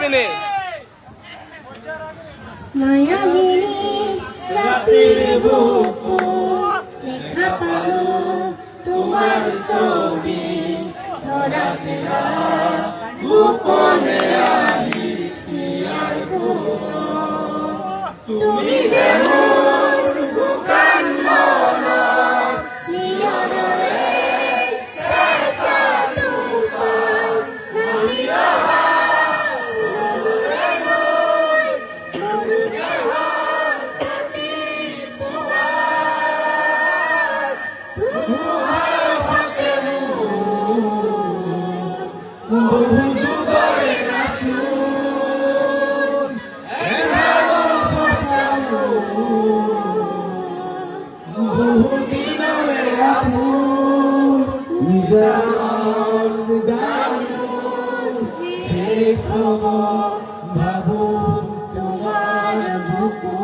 মায়াবিনী মায়াবিনী রাতের বুকু দেখা পালো তোমার ছবি ধরাতে গোপনে আমি আর তুমি যেমন বুকান মন নিয়রে শেষা তুফান নামিরা ভাবো তোমার বুকু